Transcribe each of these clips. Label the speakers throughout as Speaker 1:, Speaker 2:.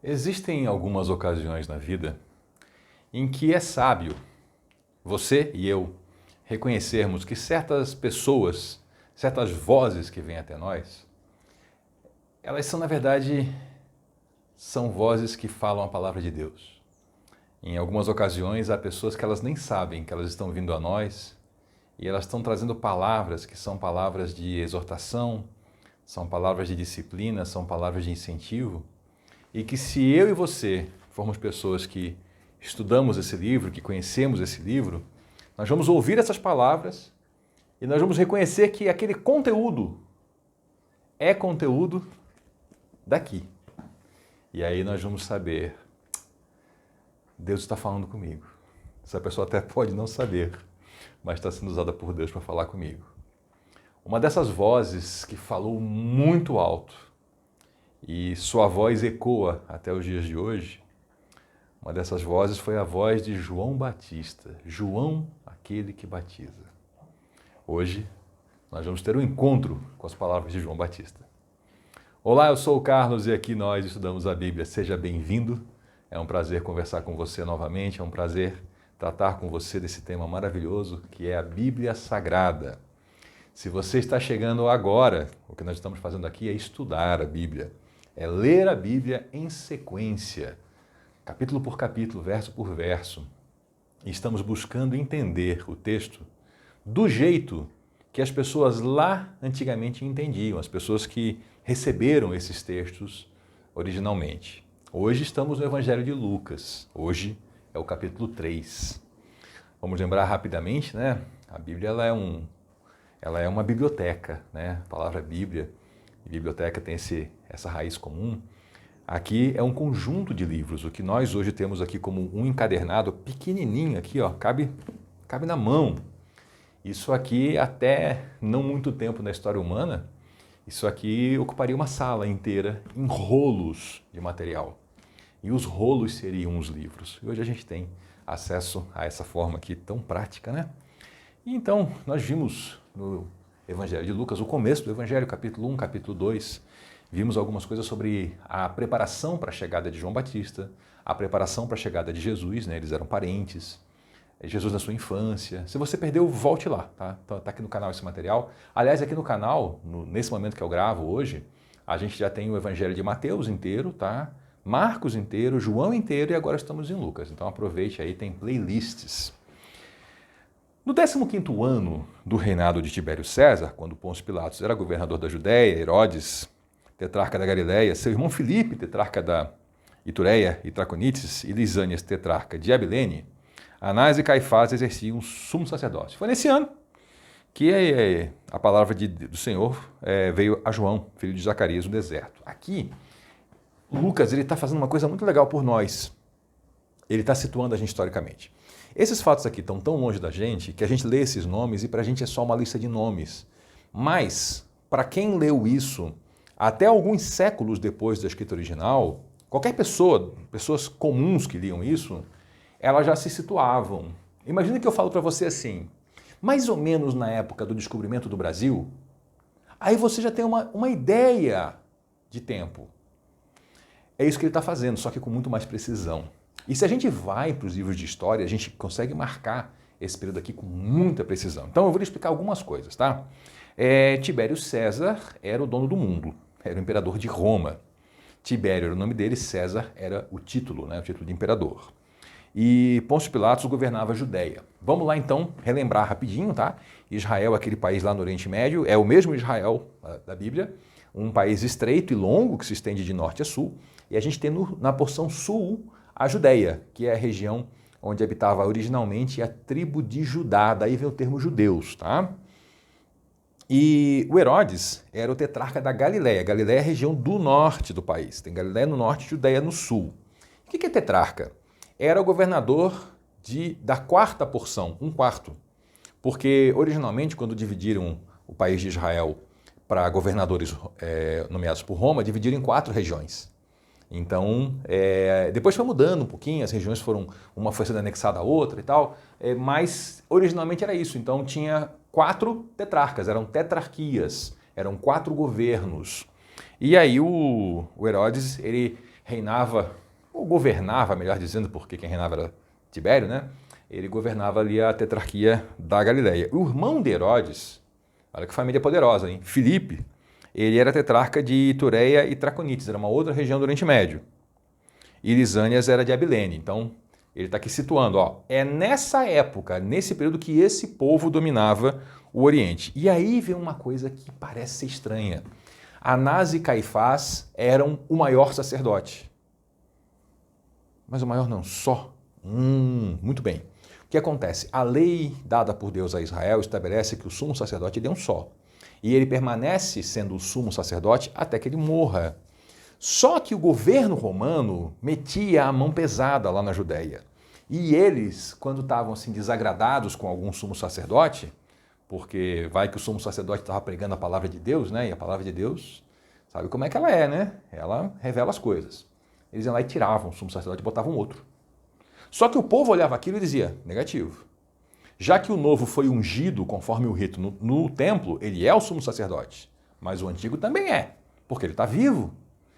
Speaker 1: Existem algumas ocasiões na vida em que é sábio você e eu reconhecermos que certas pessoas, certas vozes que vêm até nós, elas são, na verdade, são vozes que falam a palavra de Deus. Em algumas ocasiões há pessoas que elas nem sabem que elas estão vindo a nós e elas estão trazendo palavras que são palavras de exortação, são palavras de disciplina, são palavras de incentivo. E que se eu e você formos pessoas que estudamos esse livro, que conhecemos esse livro, nós vamos ouvir essas palavras e nós vamos reconhecer que aquele conteúdo é conteúdo daqui. E aí nós vamos saber, Deus está falando comigo. Essa pessoa até pode não saber, mas está sendo usada por Deus para falar comigo. Uma dessas vozes que falou muito alto, e sua voz ecoa até os dias de hoje. Uma dessas vozes foi a voz de João Batista, João, aquele que batiza. Hoje nós vamos ter um encontro com as palavras de João Batista. Olá, eu sou o Carlos e aqui nós estudamos a Bíblia. Seja bem-vindo, é um prazer conversar com você novamente, é um prazer tratar com você desse tema maravilhoso que é a Bíblia Sagrada. Se você está chegando agora, o que nós estamos fazendo aqui é estudar a Bíblia. É ler a Bíblia em sequência, capítulo por capítulo, verso por verso. E estamos buscando entender o texto do jeito que as pessoas lá antigamente entendiam, as pessoas que receberam esses textos originalmente. Hoje estamos no Evangelho de Lucas, hoje é o capítulo 3. Vamos lembrar rapidamente, né? A Bíblia ela é uma biblioteca, né? A palavra Bíblia e biblioteca tem essa raiz comum. Aqui é um conjunto de livros. O que nós hoje temos aqui como um encadernado pequenininho aqui, ó, cabe na mão. Isso aqui até não muito tempo na história humana, isso aqui ocuparia uma sala inteira em rolos de material. E os rolos seriam os livros. E hoje a gente tem acesso a essa forma aqui tão prática, né? E então, nós vimos no Evangelho de Lucas, o começo do Evangelho, capítulo 1, capítulo 2, vimos algumas coisas sobre a preparação para a chegada de João Batista, a preparação para a chegada de Jesus, né? Eles eram parentes, Jesus na sua infância. Se você perdeu, volte lá, tá? Tá aqui no canal esse material. Aliás, aqui no canal, nesse momento que eu gravo hoje, a gente já tem o Evangelho de Mateus inteiro, tá? Marcos inteiro, João inteiro e agora estamos em Lucas. Então aproveite aí, tem playlists. No 15º ano do reinado de Tibério César, quando Pôncio Pilatos era governador da Judéia, Herodes, tetrarca da Galileia, seu irmão Filipe, tetrarca da Itureia e Traconites, e Lisânias, tetrarca de Abilene, Anás e Caifás exerciam sumo sacerdócio. Foi nesse ano que a palavra do Senhor veio a João, filho de Zacarias, no deserto. Aqui, Lucas está fazendo uma coisa muito legal por nós. Ele está situando a gente historicamente. Esses fatos aqui estão tão longe da gente que a gente lê esses nomes e para a gente é só uma lista de nomes. Mas, para quem leu isso até alguns séculos depois da escrita original, qualquer pessoa, pessoas comuns que liam isso, elas já se situavam. Imagina que eu falo para você assim, mais ou menos na época do descobrimento do Brasil, aí você já tem uma ideia de tempo. É isso que ele está fazendo, só que com muito mais precisão. E se a gente vai para os livros de história, a gente consegue marcar esse período aqui com muita precisão. Então eu vou lhe explicar algumas coisas, tá? Tibério César era o dono do mundo, era o imperador de Roma. Tibério era o nome dele, César era o título, né? O título de imperador. E Pôncio Pilatos governava a Judéia. Vamos lá então relembrar rapidinho, tá? Israel, aquele país lá no Oriente Médio, é o mesmo Israel da Bíblia, um país estreito e longo que se estende de norte a sul. E a gente tem na porção sul a Judéia, que é a região onde habitava originalmente a tribo de Judá, daí vem o termo judeus, tá? E o Herodes era o tetrarca da Galileia. Galileia é a região do norte do país. Tem Galileia no norte e Judéia no sul. O que é tetrarca? Era o governador da quarta porção, um quarto. Porque originalmente, quando dividiram o país de Israel para governadores nomeados por Roma, dividiram em 4 regiões. Então, depois foi mudando um pouquinho, as regiões uma foi sendo anexada à outra e tal, mas originalmente era isso. Então tinha 4 tetrarcas, eram tetrarquias, eram 4 governos. E aí o Herodes, ele reinava, ou governava, melhor dizendo, porque quem reinava era Tibério, né? Ele governava ali a tetrarquia da Galileia. O irmão de Herodes, olha que família poderosa, hein? Filipe, ele era tetrarca de Itureia e Traconites, era uma outra região do Oriente Médio. E Lisânias era de Abilene. Então, ele está aqui situando, ó, é nessa época, nesse período que esse povo dominava o Oriente. E aí vem uma coisa que parece ser estranha. Anás e Caifás eram o maior sacerdote. Mas o maior não, só. Muito bem. O que acontece? A lei dada por Deus a Israel estabelece que o sumo sacerdote é um só. E ele permanece sendo o sumo sacerdote até que ele morra. Só que o governo romano metia a mão pesada lá na Judéia. E eles, quando estavam assim desagradados com algum sumo sacerdote, porque vai que o sumo sacerdote estava pregando a palavra de Deus, né? E a palavra de Deus, sabe como é que ela é, né? Ela revela as coisas. Eles iam lá e tiravam o sumo sacerdote e botavam outro. Só que o povo olhava aquilo e dizia, negativo. Já que o novo foi ungido conforme o rito no templo, ele é o sumo sacerdote. Mas o antigo também é, porque ele está vivo.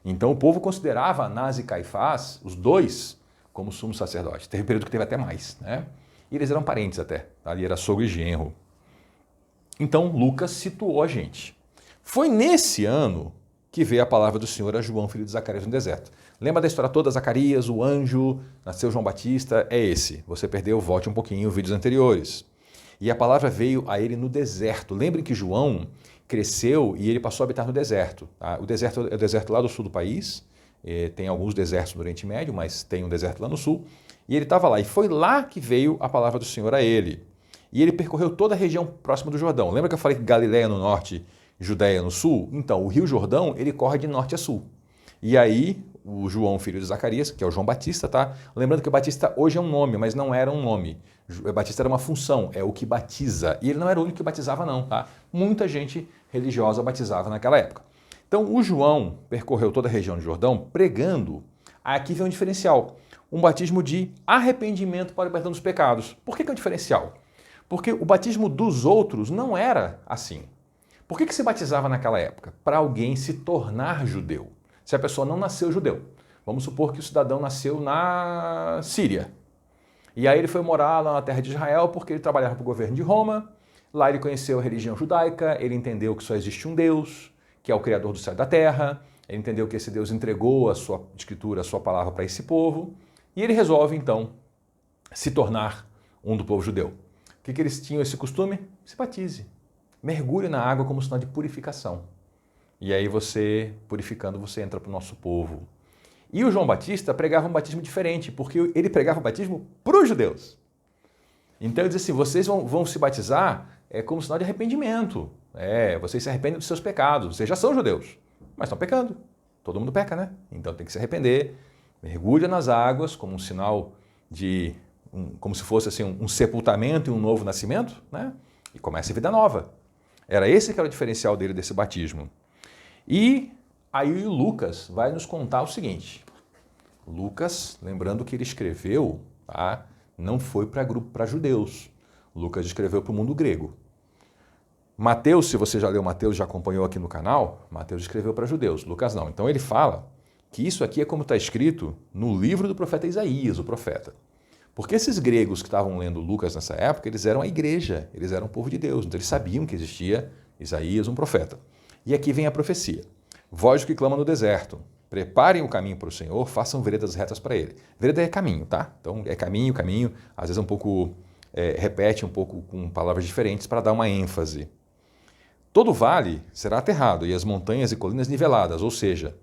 Speaker 1: Então o povo considerava Anás e Caifás, os dois, como sumo sacerdote. Teve um período que teve até mais, né? E eles eram parentes até, ali era sogro e genro. Então Lucas situou a gente. Foi nesse ano que veio a palavra do Senhor a João, filho de Zacarias, no deserto. Lembra da história toda? Zacarias, o anjo, nasceu João Batista, é esse. Você perdeu, volte um pouquinho, vídeos anteriores. E a palavra veio a ele no deserto. Lembrem que João cresceu e ele passou a habitar no deserto. Tá? O deserto é o deserto lá do sul do país, tem alguns desertos no Oriente Médio, mas tem um deserto lá no sul. E ele estava lá, e foi lá que veio a palavra do Senhor a ele. E ele percorreu toda a região próxima do Jordão. Lembra que eu falei que Galileia no norte, Judéia no sul? Então, o rio Jordão, ele corre de norte a sul. E aí, o João, filho de Zacarias, que é o João Batista, tá? Lembrando que o Batista hoje é um nome, mas não era um nome. Batista era uma função, é o que batiza. E ele não era o único que batizava, não, tá? Muita gente religiosa batizava naquela época. Então, o João percorreu toda a região do Jordão pregando. Aqui vem um diferencial. Um batismo de arrependimento para o perdão dos pecados. Por que é um diferencial? Porque o batismo dos outros não era assim. Por que se batizava naquela época? Para alguém se tornar judeu. Se a pessoa não nasceu judeu. Vamos supor que o cidadão nasceu na Síria. E aí ele foi morar lá na terra de Israel porque ele trabalhava para o governo de Roma. Lá ele conheceu a religião judaica, ele entendeu que só existe um Deus, que é o Criador do céu e da terra. Ele entendeu que esse Deus entregou a sua escritura, a sua palavra para esse povo. E ele resolve, então, se tornar um do povo judeu. O que eles tinham esse costume? Se batize. Mergulhe na água como sinal de purificação. E aí você, purificando, você entra para o nosso povo. E o João Batista pregava um batismo diferente, porque ele pregava o batismo para os judeus. Então ele diz assim, vocês vão se batizar como sinal de arrependimento. Vocês se arrependem dos seus pecados. Vocês já são judeus, mas estão pecando. Todo mundo peca, né? Então tem que se arrepender. Mergulha nas águas como um sinal de, como se fosse assim, um sepultamento e um novo nascimento, né? E começa a vida nova. Era esse que era o diferencial dele desse batismo. E aí o Lucas vai nos contar o seguinte. Lucas, lembrando que ele escreveu, tá? Não foi para judeus. Lucas escreveu para o mundo grego. Mateus, se você já leu Mateus, já acompanhou aqui no canal, Mateus escreveu para judeus, Lucas não. Então ele fala que isso aqui é como está escrito no livro do profeta Isaías, o profeta. Porque esses gregos que estavam lendo Lucas nessa época, eles eram a igreja, eles eram o povo de Deus, então eles sabiam que existia Isaías, um profeta. E aqui vem a profecia. Voz que clama no deserto, preparem o caminho para o Senhor, façam veredas retas para Ele. Vereda é caminho, tá? Então é caminho, às vezes é um pouco, repete um pouco com palavras diferentes para dar uma ênfase. Todo vale será aterrado e as montanhas e colinas niveladas, ou seja,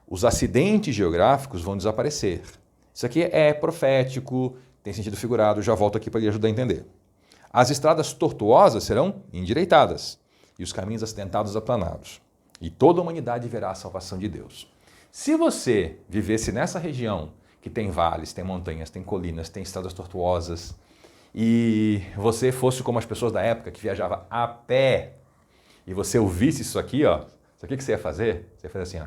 Speaker 1: os acidentes geográficos vão desaparecer. Isso aqui é profético, tem sentido figurado, já volto aqui para lhe ajudar a entender. As estradas tortuosas serão endireitadas e os caminhos acidentados aplanados. E toda a humanidade verá a salvação de Deus. Se você vivesse nessa região que tem vales, tem montanhas, tem colinas, tem estradas tortuosas, e você fosse como as pessoas da época que viajava a pé, e você ouvisse isso aqui, ó, sabe o que você ia fazer? Você ia fazer assim, ó,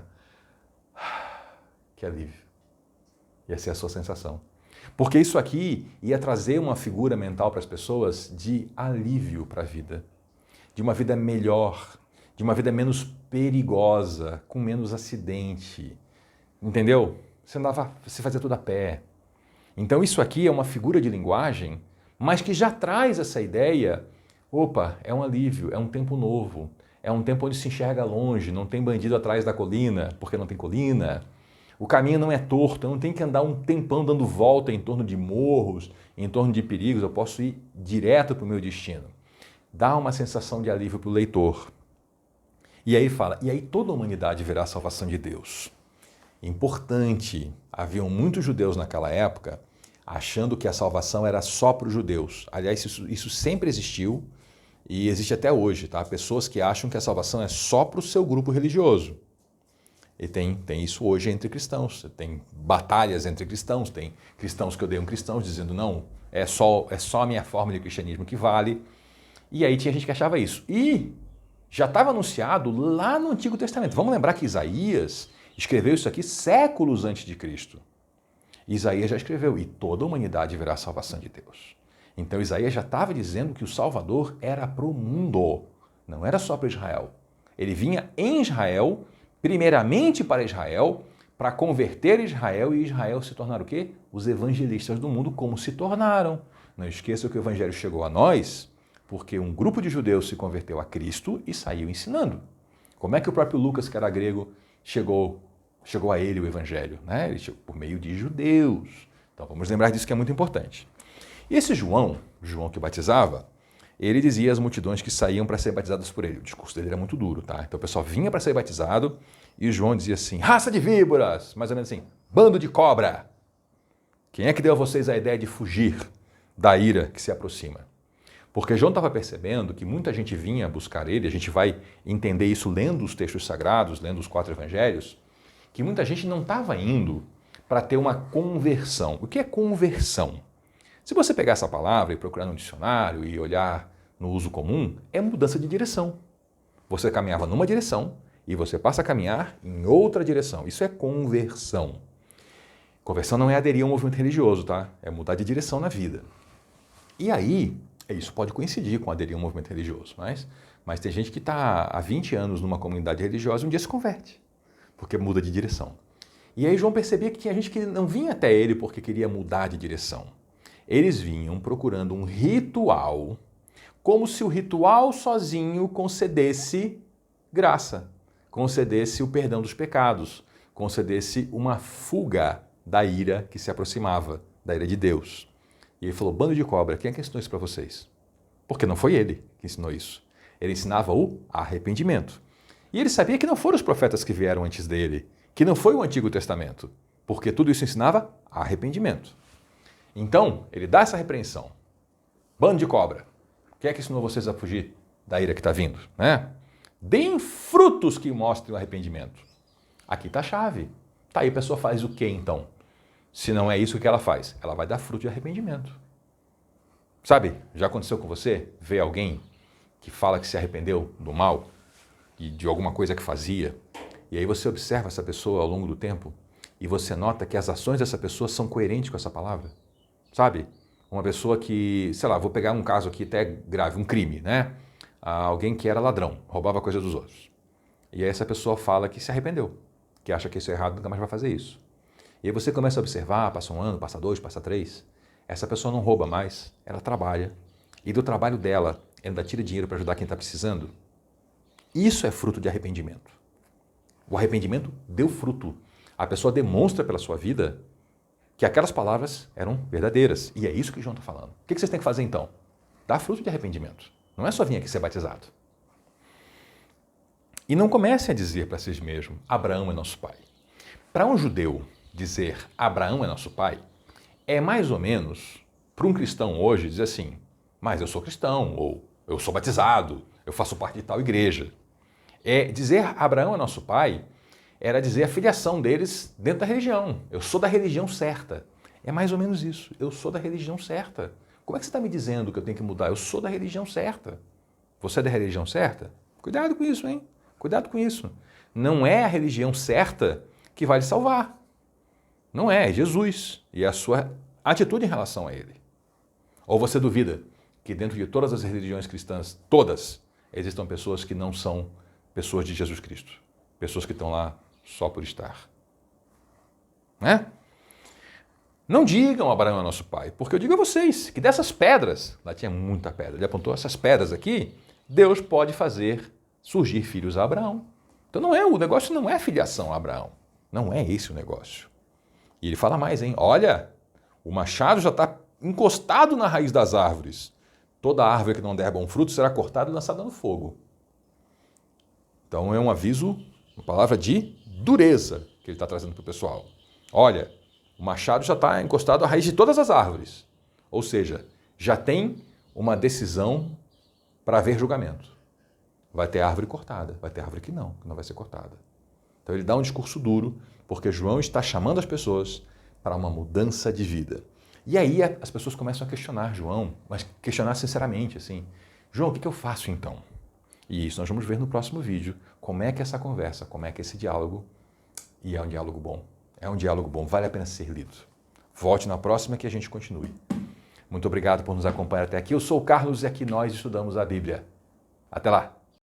Speaker 1: que alívio. Ia ser a sua sensação. Porque isso aqui ia trazer uma figura mental para as pessoas de alívio para a vida, de uma vida melhor, de uma vida menos perigosa, com menos acidente. Entendeu? você fazia tudo a pé. Então isso aqui é uma figura de linguagem, mas que já traz essa ideia, opa, é um alívio, é um tempo novo, é um tempo onde se enxerga longe, não tem bandido atrás da colina, porque não tem colina. O caminho não é torto, eu não tenho que andar um tempão dando volta em torno de morros, em torno de perigos, eu posso ir direto para o meu destino. Dá uma sensação de alívio para o leitor. E aí fala, e aí toda a humanidade verá a salvação de Deus. Importante, haviam muitos judeus naquela época achando que a salvação era só para os judeus. Aliás, isso sempre existiu e existe até hoje, tá? Pessoas que acham que a salvação é só para o seu grupo religioso. E tem isso hoje entre cristãos, tem batalhas entre cristãos, tem cristãos que odeiam cristãos dizendo não, é só a minha forma de cristianismo que vale. E aí tinha gente que achava isso. E já estava anunciado lá no Antigo Testamento. Vamos lembrar que Isaías escreveu isso aqui séculos antes de Cristo. Isaías já escreveu, e toda a humanidade verá a salvação de Deus. Então Isaías já estava dizendo que o Salvador era para o mundo, não era só para Israel. Ele vinha em Israel, primeiramente para Israel, para converter Israel e Israel se tornar o quê? Os evangelistas do mundo, como se tornaram. Não esqueça que o evangelho chegou a nós porque um grupo de judeus se converteu a Cristo e saiu ensinando. Como é que o próprio Lucas, que era grego, chegou a ele o evangelho? Né? Ele chegou por meio de judeus. Então vamos lembrar disso que é muito importante. E esse João que batizava, ele dizia às multidões que saíam para ser batizadas por ele. O discurso dele era muito duro, tá? Então o pessoal vinha para ser batizado e o João dizia assim, raça de víboras, mais ou menos assim, bando de cobra. Quem é que deu a vocês a ideia de fugir da ira que se aproxima? Porque João estava percebendo que muita gente vinha buscar ele, a gente vai entender isso lendo os textos sagrados, lendo os 4 evangelhos, que muita gente não estava indo para ter uma conversão. O que é conversão? Se você pegar essa palavra e procurar no dicionário e olhar no uso comum, é mudança de direção. Você caminhava numa direção e você passa a caminhar em outra direção. Isso é conversão. Conversão não é aderir a um movimento religioso, tá? É mudar de direção na vida. E aí, isso pode coincidir com aderir a um movimento religioso, mas tem gente que está há 20 anos numa comunidade religiosa e um dia se converte, porque muda de direção. E aí João percebia que tinha gente que não vinha até ele porque queria mudar de direção. Eles vinham procurando um ritual, como se o ritual sozinho concedesse graça, concedesse o perdão dos pecados, concedesse uma fuga da ira que se aproximava, da ira de Deus. E ele falou, bando de cobra, quem é que ensinou isso para vocês? Porque não foi ele que ensinou isso. Ele ensinava o arrependimento. E ele sabia que não foram os profetas que vieram antes dele, que não foi o Antigo Testamento, porque tudo isso ensinava arrependimento. Então, ele dá essa repreensão. Bando de cobra, quem é que ensinou vocês a fugir da ira que está vindo? Né? Deem frutos que mostrem o arrependimento. Aqui está a chave. Tá aí, a pessoa faz o quê então? Se não é isso que ela faz, ela vai dar fruto de arrependimento. Sabe, já aconteceu com você? Ver alguém que fala que se arrependeu do mal, de alguma coisa que fazia, e aí você observa essa pessoa ao longo do tempo e você nota que as ações dessa pessoa são coerentes com essa palavra. Sabe? Uma pessoa que, sei lá, vou pegar um caso aqui até grave, um crime, né? Alguém que era ladrão, roubava coisa dos outros. E aí essa pessoa fala que se arrependeu, que acha que isso é errado, nunca mais vai fazer isso. E aí você começa a observar, passa 1 ano, passa 2, passa 3, essa pessoa não rouba mais, ela trabalha. E do trabalho dela, ela ainda tira dinheiro para ajudar quem está precisando. Isso é fruto de arrependimento. O arrependimento deu fruto. A pessoa demonstra pela sua vida que aquelas palavras eram verdadeiras. E é isso que João está falando. O que vocês têm que fazer então? Dar fruto de arrependimento. Não é só vir aqui ser batizado. E não comecem a dizer para si mesmo, Abraão é nosso pai. Para um judeu, dizer Abraão é nosso pai é mais ou menos, para um cristão hoje, dizer assim, mas eu sou cristão, ou eu sou batizado, eu faço parte de tal igreja. Dizer Abraão é nosso pai era dizer a filiação deles dentro da religião. Eu sou da religião certa. É mais ou menos isso. Eu sou da religião certa. Como é que você está me dizendo que eu tenho que mudar? Eu sou da religião certa. Você é da religião certa? Cuidado com isso, hein? Cuidado com isso. Não é a religião certa que vai lhe salvar. Não é Jesus e a sua atitude em relação a ele. Ou você duvida que dentro de todas as religiões cristãs, todas, existam pessoas que não são pessoas de Jesus Cristo. Pessoas que estão lá só por estar. né? Não digam Abraão é nosso pai, porque eu digo a vocês que dessas pedras, lá tinha muita pedra, ele apontou essas pedras aqui, Deus pode fazer surgir filhos a Abraão. Então o negócio não é filiação a Abraão, não é esse o negócio. E ele fala mais, hein? Olha, o machado já está encostado na raiz das árvores. Toda árvore que não der bom fruto será cortada e lançada no fogo. Então é um aviso, uma palavra de dureza que ele está trazendo para o pessoal. Olha, o machado já está encostado à raiz de todas as árvores. Ou seja, já tem uma decisão para haver julgamento. Vai ter árvore cortada, vai ter árvore que não vai ser cortada. Então ele dá um discurso duro, porque João está chamando as pessoas para uma mudança de vida. E aí as pessoas começam a questionar João, mas questionar sinceramente, assim, João, o que eu faço então? E isso nós vamos ver no próximo vídeo, como é que essa conversa, como é que esse diálogo, e é um diálogo bom. É um diálogo bom, vale a pena ser lido. Volte na próxima que a gente continue. Muito obrigado por nos acompanhar até aqui. Eu sou o Carlos e aqui nós estudamos a Bíblia. Até lá!